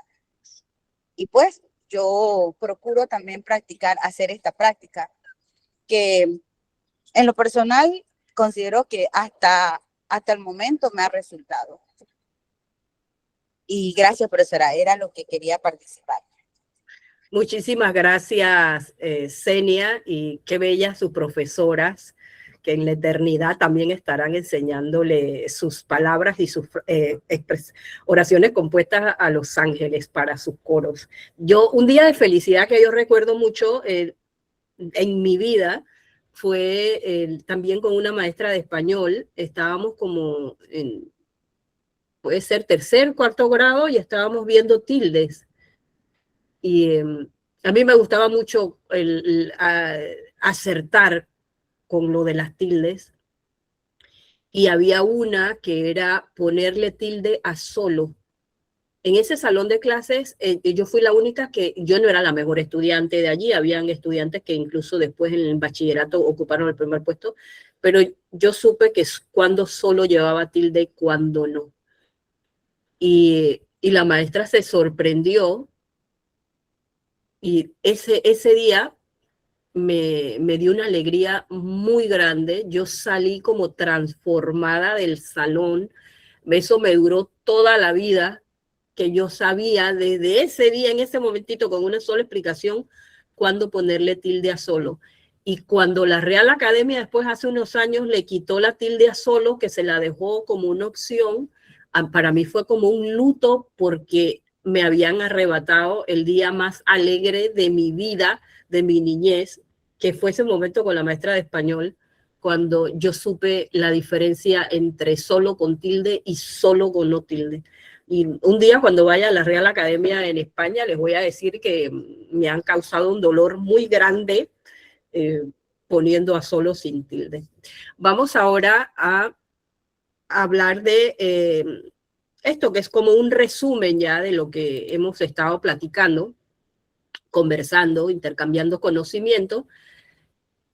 Y pues yo procuro también hacer esta práctica, que en lo personal considero que hasta el momento me ha resultado. Y gracias, profesora, era lo que quería participar. Muchísimas gracias, Senia, y qué bellas sus profesoras, que en la eternidad también estarán enseñándole sus palabras y sus oraciones compuestas a los ángeles para sus coros. Un día de felicidad que yo recuerdo mucho en mi vida fue también con una maestra de español. Estábamos como puede ser tercer, cuarto grado, y estábamos viendo tildes. Y a mí me gustaba mucho acertar con lo de las tildes. Y había una que era ponerle tilde a solo. En ese salón de clases, yo fui la única yo no era la mejor estudiante de allí, habían estudiantes que incluso después en el bachillerato ocuparon el primer puesto, pero yo supe que cuando solo llevaba tilde y cuando no. Y la maestra se sorprendió, y ese día me dio una alegría muy grande. Yo salí como transformada del salón. Eso me duró toda la vida, que yo sabía desde ese día, en ese momentito, con una sola explicación, cuándo ponerle tilde a solo. Y cuando la Real Academia después, hace unos años, le quitó la tilde a solo, que se la dejó como una opción, para mí fue como un luto, porque me habían arrebatado el día más alegre de mi vida, de mi niñez, que fue ese momento con la maestra de español, cuando yo supe la diferencia entre solo con tilde y solo con no tilde. Y un día, cuando vaya a la Real Academia en España, les voy a decir que me han causado un dolor muy grande poniendo a solo sin tilde. Vamos ahora a hablar de esto, que es como un resumen ya de lo que hemos estado platicando, conversando, intercambiando conocimiento.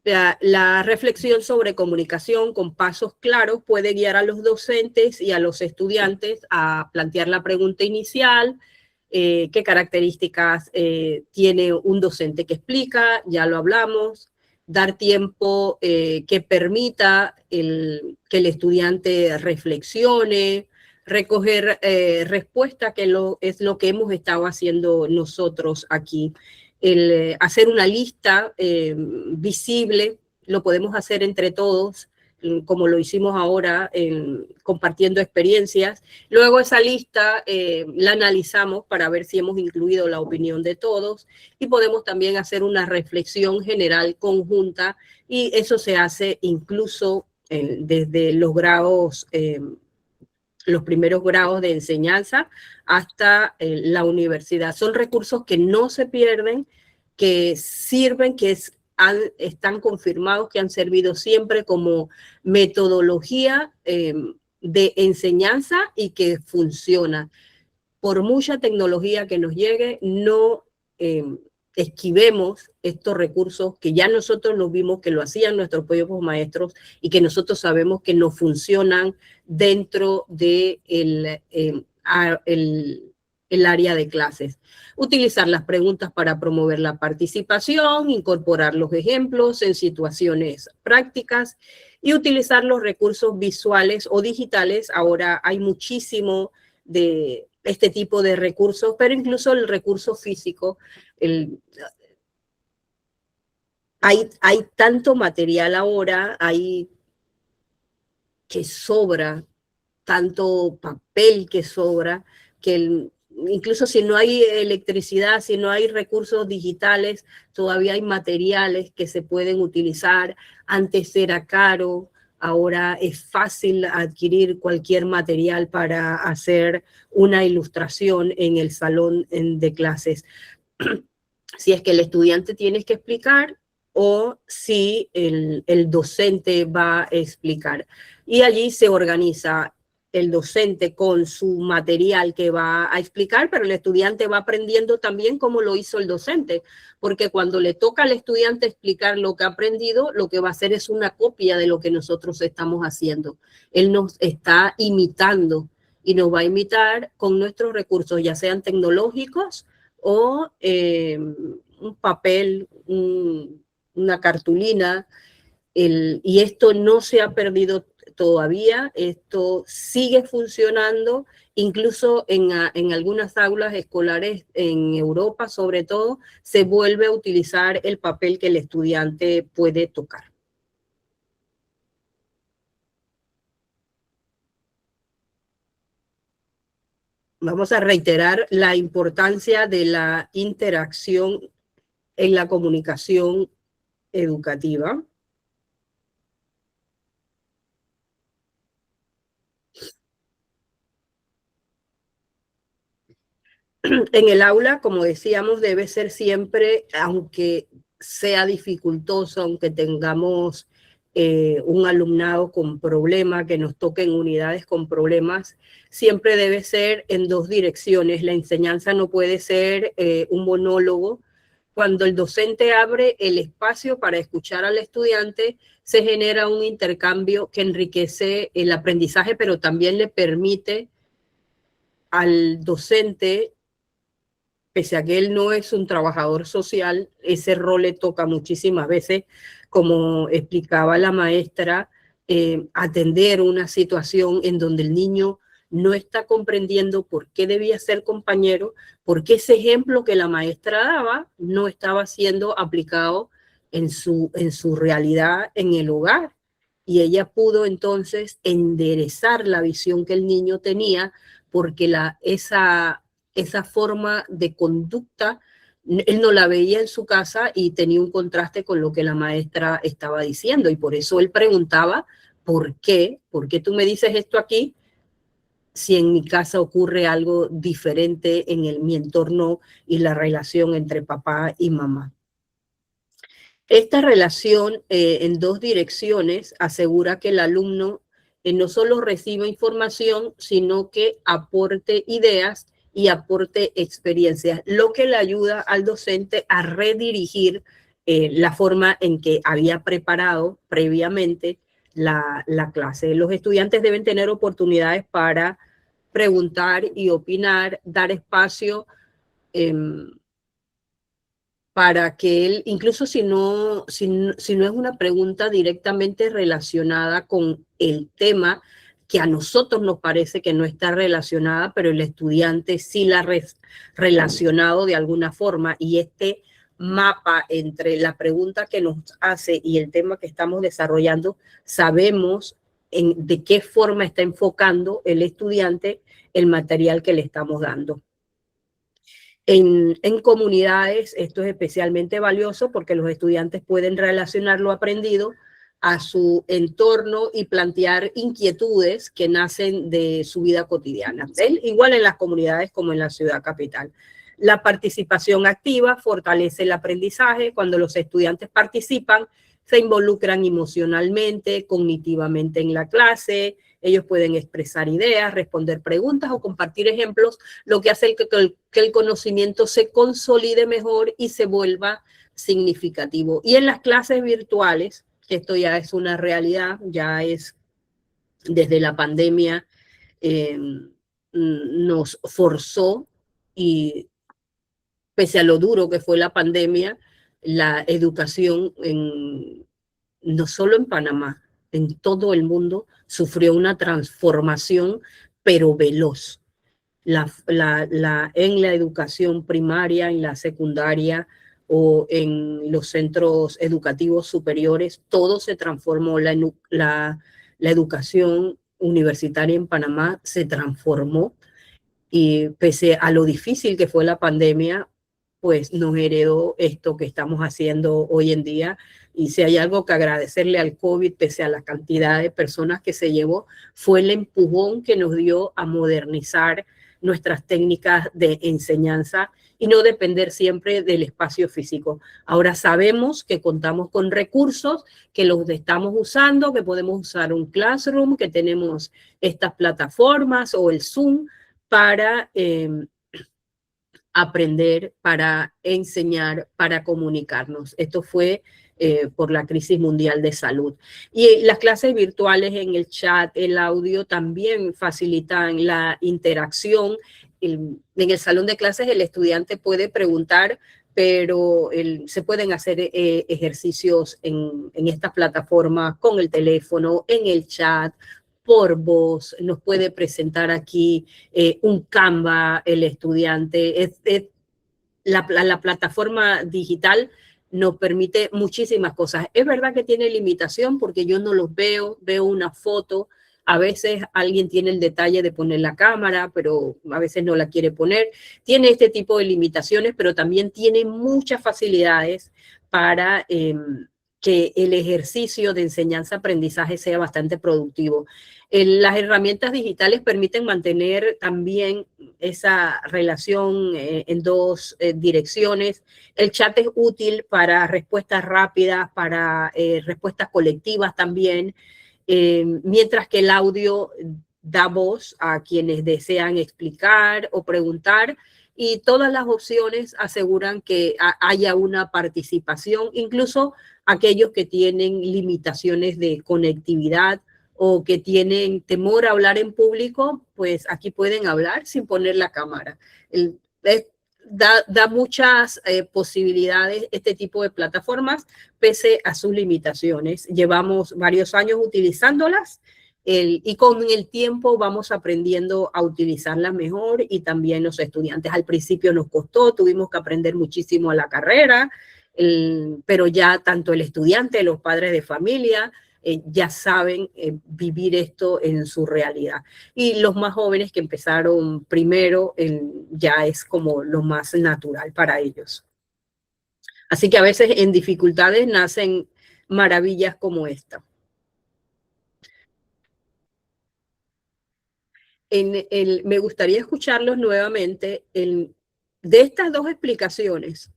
La reflexión sobre comunicación con pasos claros puede guiar a los docentes y a los estudiantes a plantear la pregunta inicial: ¿qué características tiene un docente que explica? Ya lo hablamos. Dar tiempo que permita que el estudiante reflexione, recoger respuesta, que es lo que hemos estado haciendo nosotros aquí. Hacer una lista visible, lo podemos hacer entre todos, como lo hicimos ahora, compartiendo experiencias. Luego esa lista la analizamos para ver si hemos incluido la opinión de todos, y podemos también hacer una reflexión general conjunta, y eso se hace incluso desde los grados, los primeros grados de enseñanza hasta la universidad. Son recursos que no se pierden, que sirven, que están confirmados, que han servido siempre como metodología de enseñanza, y que funciona. Por mucha tecnología que nos llegue, no esquivemos estos recursos que ya nosotros nos vimos que lo hacían nuestros propios maestros y que nosotros sabemos que no funcionan dentro de el área de clases. Utilizar las preguntas para promover la participación, incorporar los ejemplos en situaciones prácticas y utilizar los recursos visuales o digitales. Ahora hay muchísimo de este tipo de recursos, pero incluso el recurso físico, hay tanto material ahora, hay que sobra, tanto papel que sobra, que incluso si no hay electricidad, si no hay recursos digitales, todavía hay materiales que se pueden utilizar. Antes era caro, ahora es fácil adquirir cualquier material para hacer una ilustración en el salón de clases. Si es que el estudiante tiene que explicar o si el docente va a explicar. Y allí se organiza el docente con su material que va a explicar, pero el estudiante va aprendiendo también cómo lo hizo el docente, porque cuando le toca al estudiante explicar lo que ha aprendido, lo que va a hacer es una copia de lo que nosotros estamos haciendo. Él nos está imitando y nos va a imitar con nuestros recursos, ya sean tecnológicos o un papel, una cartulina, y esto no se ha perdido todavía, esto sigue funcionando, incluso en algunas aulas escolares en Europa, sobre todo, se vuelve a utilizar el papel que el estudiante puede tocar. Vamos a reiterar la importancia de la interacción en la comunicación educativa. En el aula, como decíamos, debe ser siempre, aunque sea dificultoso, aunque tengamos un alumnado con problemas, que nos toquen unidades con problemas, siempre debe ser en dos direcciones. La enseñanza no puede ser un monólogo. Cuando el docente abre el espacio para escuchar al estudiante, se genera un intercambio que enriquece el aprendizaje, pero también le permite al docente, pese a que él no es un trabajador social, ese rol le toca muchísimas veces, como explicaba la maestra, atender una situación en donde el niño no está comprendiendo por qué debía ser compañero, porque ese ejemplo que la maestra daba no estaba siendo aplicado en su realidad en el hogar. Y ella pudo entonces enderezar la visión que el niño tenía, porque esa forma de conducta, él no la veía en su casa y tenía un contraste con lo que la maestra estaba diciendo. Y por eso él preguntaba, ¿por qué? ¿Por qué tú me dices esto aquí si en mi casa ocurre algo diferente en mi entorno y la relación entre papá y mamá? Esta relación en dos direcciones asegura que el alumno no solo reciba información, sino que aporte ideas y aporte experiencias, lo que le ayuda al docente a redirigir la forma en que había preparado previamente la clase. Los estudiantes deben tener oportunidades para preguntar y opinar, dar espacio para que él, incluso si no es una pregunta directamente relacionada con el tema, que a nosotros nos parece que no está relacionada, pero el estudiante sí la ha relacionado de alguna forma, y este mapa entre la pregunta que nos hace y el tema que estamos desarrollando, sabemos de qué forma está enfocando el estudiante el material que le estamos dando. En comunidades esto es especialmente valioso porque los estudiantes pueden relacionar lo aprendido a su entorno y plantear inquietudes que nacen de su vida cotidiana, igual en las comunidades como en la ciudad capital. La participación activa fortalece el aprendizaje. Cuando los estudiantes participan, se involucran emocionalmente, cognitivamente en la clase, ellos pueden expresar ideas, responder preguntas o compartir ejemplos, lo que hace que el conocimiento se consolide mejor y se vuelva significativo. Y en las clases virtuales, esto ya es una realidad, ya es desde la pandemia, nos forzó, y pese a lo duro que fue la pandemia, la educación no solo en Panamá, en todo el mundo sufrió una transformación, pero veloz. En la educación primaria, en la secundaria o en los centros educativos superiores, todo se transformó. La educación universitaria en Panamá se transformó, y pese a lo difícil que fue la pandemia, pues nos heredó esto que estamos haciendo hoy en día. Y si hay algo que agradecerle al COVID, pese a la cantidad de personas que se llevó, fue el empujón que nos dio a modernizar nuestras técnicas de enseñanza y no depender siempre del espacio físico. Ahora sabemos que contamos con recursos, que los estamos usando, que podemos usar un Classroom, que tenemos estas plataformas o el Zoom para aprender, para enseñar, para comunicarnos. Esto fue por la crisis mundial de salud. Y las clases virtuales en el chat, el audio, también facilitan la interacción. En el salón de clases el estudiante puede preguntar, pero se pueden hacer ejercicios en estas plataformas con el teléfono, en el chat, por voz. Nos puede presentar aquí un Canva el estudiante. La plataforma digital nos permite muchísimas cosas. Es verdad que tiene limitación porque yo no los veo una foto. A veces alguien tiene el detalle de poner la cámara, pero a veces no la quiere poner. Tiene este tipo de limitaciones, pero también tiene muchas facilidades para que el ejercicio de enseñanza-aprendizaje sea bastante productivo. Las herramientas digitales permiten mantener también esa relación en dos direcciones. El chat es útil para respuestas rápidas, para respuestas colectivas también, mientras que el audio da voz a quienes desean explicar o preguntar, y todas las opciones aseguran que haya una participación, incluso aquellos que tienen limitaciones de conectividad o que tienen temor a hablar en público, pues aquí pueden hablar sin poner la cámara. Da muchas posibilidades este tipo de plataformas, pese a sus limitaciones. Llevamos varios años utilizándolas y con el tiempo vamos aprendiendo a utilizarlas mejor, y también los estudiantes. Al principio nos costó, tuvimos que aprender muchísimo a la carrera, pero ya tanto el estudiante, los padres de familia, ya saben vivir esto en su realidad. Y los más jóvenes que empezaron primero, ya es como lo más natural para ellos. Así que a veces en dificultades nacen maravillas como esta. Me gustaría escucharlos nuevamente de estas dos explicaciones,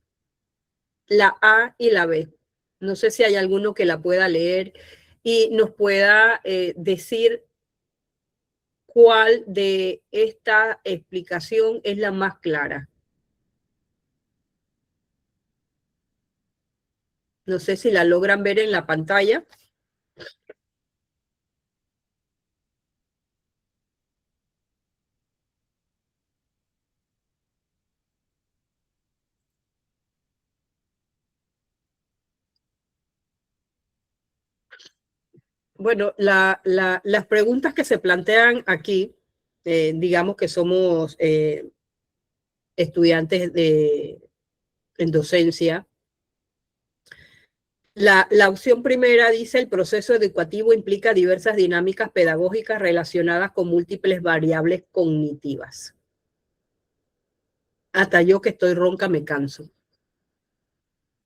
la A y la B. No sé si hay alguno que la pueda leer y nos pueda decir cuál de esta explicación es la más clara. No sé si la logran ver en la pantalla. Bueno, las preguntas que se plantean aquí, digamos que somos estudiantes en docencia. La opción primera dice: el proceso educativo implica diversas dinámicas pedagógicas relacionadas con múltiples variables cognitivas. Hasta yo que estoy ronca me canso.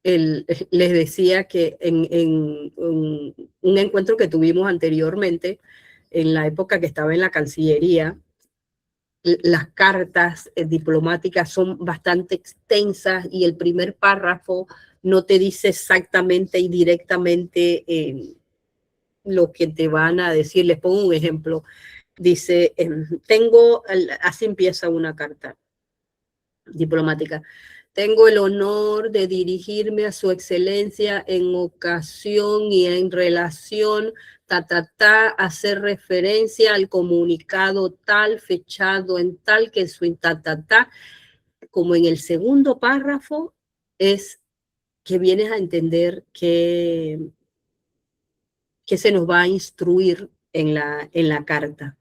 Les decía que en un encuentro que tuvimos anteriormente, en la época que estaba en la Cancillería, las cartas diplomáticas son bastante extensas y el primer párrafo no te dice exactamente y directamente lo que te van a decir. Les pongo un ejemplo. Dice, así empieza una carta diplomática. Tengo el honor de dirigirme a su excelencia en ocasión y en relación, hacer referencia al comunicado tal, fechado en tal, que su como en el segundo párrafo, es que vienes a entender que se nos va a instruir en la carta.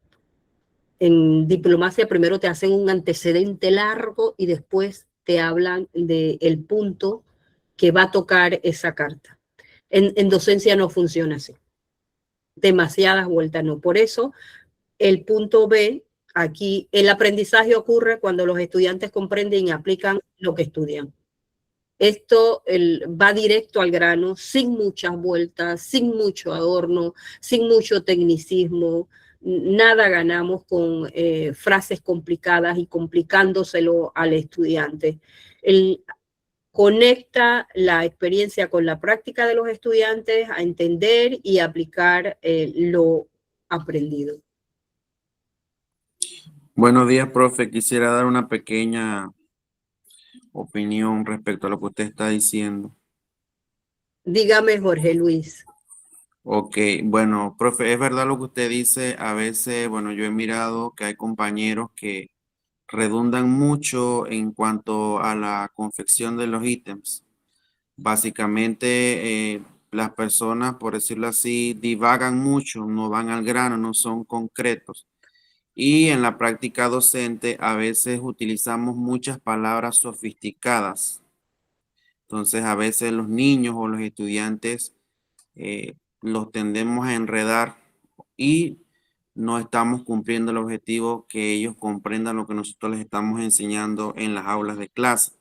En diplomacia primero te hacen un antecedente largo y después te hablan del punto que va a tocar esa carta. En docencia no funciona así. Demasiadas vueltas no. Por eso el punto B, aquí el aprendizaje ocurre cuando los estudiantes comprenden y aplican lo que estudian. Esto va directo al grano, sin muchas vueltas, sin mucho adorno, sin mucho tecnicismo. Nada ganamos con frases complicadas y complicándoselo al estudiante. Conecta la experiencia con la práctica de los estudiantes a entender y aplicar lo aprendido. Buenos días, profe. Quisiera dar una pequeña opinión respecto a lo que usted está diciendo. Dígame, Jorge Luis. Ok, bueno, profe, es verdad lo que usted dice. A veces, bueno, yo he mirado que hay compañeros que redundan mucho en cuanto a la confección de los ítems. Básicamente, las personas, por decirlo así, divagan mucho, no van al grano, no son concretos. Y en la práctica docente a veces utilizamos muchas palabras sofisticadas. Entonces, a veces los niños o los estudiantes los tendemos a enredar y no estamos cumpliendo el objetivo que ellos comprendan lo que nosotros les estamos enseñando en las aulas de clase.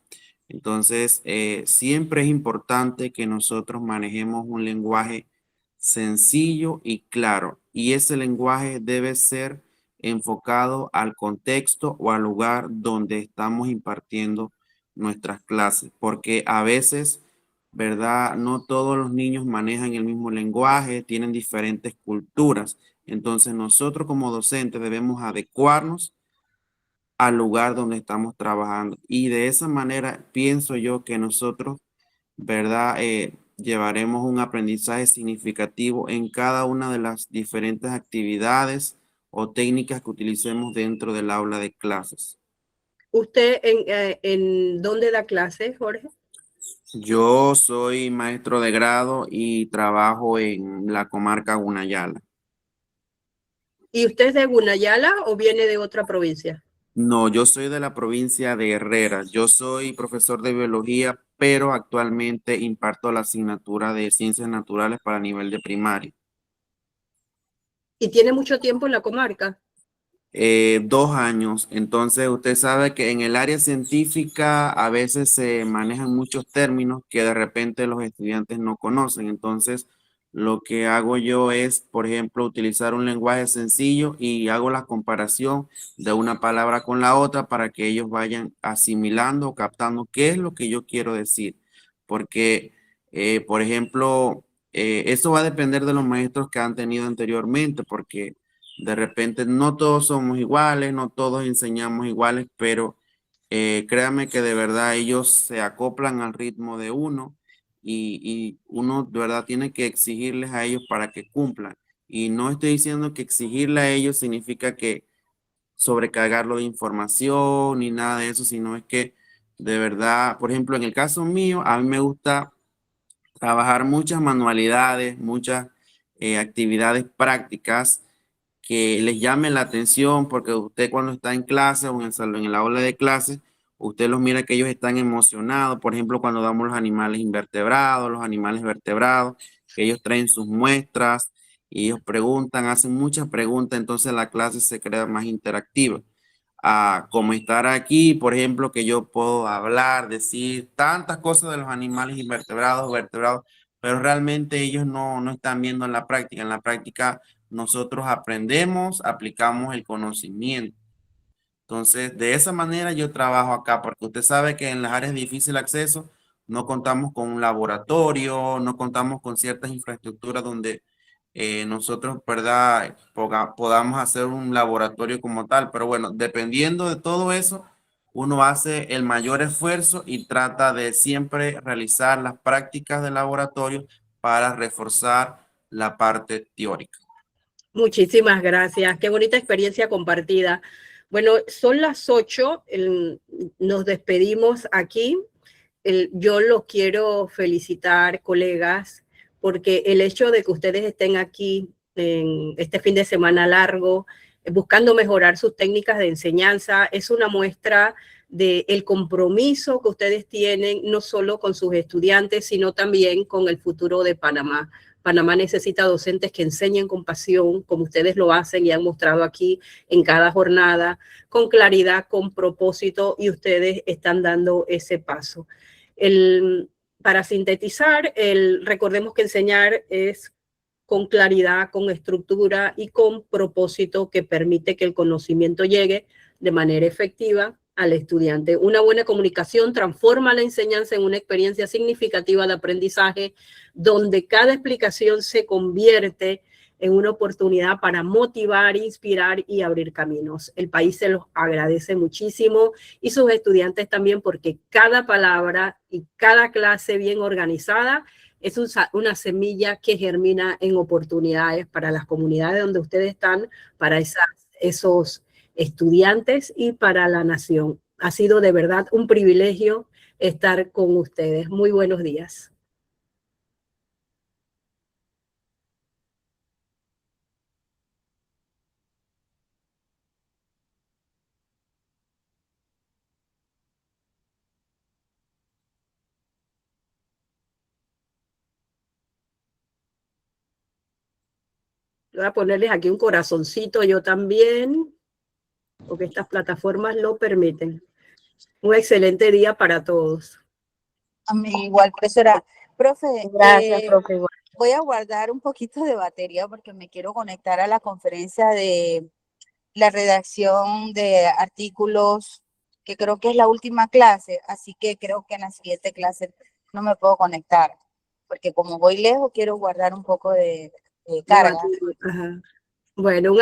Entonces, siempre es importante que nosotros manejemos un lenguaje sencillo y claro, y ese lenguaje debe ser enfocado al contexto o al lugar donde estamos impartiendo nuestras clases, porque a veces, ¿verdad? No todos los niños manejan el mismo lenguaje, tienen diferentes culturas. Entonces, nosotros como docentes debemos adecuarnos al lugar donde estamos trabajando. Y de esa manera pienso yo que nosotros, ¿verdad? Llevaremos un aprendizaje significativo en cada una de las diferentes actividades o técnicas que utilicemos dentro del aula de clases. ¿Usted en dónde da clases, Jorge? Yo soy maestro de grado y trabajo en la comarca Gunayala. ¿Y usted es de Gunayala o viene de otra provincia? No, yo soy de la provincia de Herrera. Yo soy profesor de biología, pero actualmente imparto la asignatura de ciencias naturales para nivel de primaria. ¿Y tiene mucho tiempo en la comarca? 2 años. Entonces, usted sabe que en el área científica a veces se manejan muchos términos que de repente los estudiantes no conocen. Entonces, lo que hago yo es, por ejemplo, utilizar un lenguaje sencillo y hago la comparación de una palabra con la otra para que ellos vayan asimilando o captando qué es lo que yo quiero decir. Porque, por ejemplo, eso va a depender de los maestros que han tenido anteriormente, porque de repente no todos somos iguales, no todos enseñamos iguales, pero créanme que de verdad ellos se acoplan al ritmo de uno y uno de verdad tiene que exigirles a ellos para que cumplan. Y no estoy diciendo que exigirle a ellos significa que sobrecargarlo de información ni nada de eso, sino es que de verdad, por ejemplo, en el caso mío, a mí me gusta trabajar muchas manualidades, muchas actividades prácticas que les llame la atención, porque usted cuando está en clase o en el salón, en la aula de clase, usted los mira que ellos están emocionados, por ejemplo, cuando damos los animales invertebrados, los animales vertebrados, que ellos traen sus muestras y ellos preguntan, hacen muchas preguntas, entonces la clase se crea más interactiva. Como estar aquí, por ejemplo, que yo puedo hablar, decir tantas cosas de los animales invertebrados, vertebrados, pero realmente ellos no están viendo en la práctica. En la práctica nosotros aprendemos, aplicamos el conocimiento. Entonces, de esa manera yo trabajo acá, porque usted sabe que en las áreas de difícil acceso no contamos con un laboratorio, no contamos con ciertas infraestructuras donde nosotros, ¿verdad? Podamos hacer un laboratorio como tal, pero bueno, dependiendo de todo eso, uno hace el mayor esfuerzo y trata de siempre realizar las prácticas de laboratorio para reforzar la parte teórica. Muchísimas gracias. Qué bonita experiencia compartida. Bueno, son las 8, nos despedimos aquí. Yo los quiero felicitar, colegas, porque el hecho de que ustedes estén aquí en este fin de semana largo, buscando mejorar sus técnicas de enseñanza, es una muestra del compromiso que ustedes tienen, no solo con sus estudiantes, sino también con el futuro de Panamá. Panamá necesita docentes que enseñen con pasión, como ustedes lo hacen y han mostrado aquí en cada jornada, con claridad, con propósito, y ustedes están dando ese paso. Para sintetizar, recordemos que enseñar es con claridad, con estructura y con propósito que permite que el conocimiento llegue de manera efectiva al estudiante. Una buena comunicación transforma la enseñanza en una experiencia significativa de aprendizaje, donde cada explicación se convierte en una oportunidad para motivar, inspirar y abrir caminos. El país se los agradece muchísimo y sus estudiantes también, porque cada palabra y cada clase bien organizada es una semilla que germina en oportunidades para las comunidades donde ustedes están, para esos estudiantes y para la nación. Ha sido de verdad un privilegio estar con ustedes. Muy buenos días. Voy a ponerles aquí un corazoncito yo también, porque estas plataformas lo permiten. Un excelente día para todos. A mí igual, profesora. Profe, Gracias, profe. Igual. voy a guardar un poquito de batería porque me quiero conectar a la conferencia de la redacción de artículos, que creo que es la última clase, así que creo que en la siguiente clase no me puedo conectar, porque como voy lejos, quiero guardar un poco de carga. Ajá. Bueno,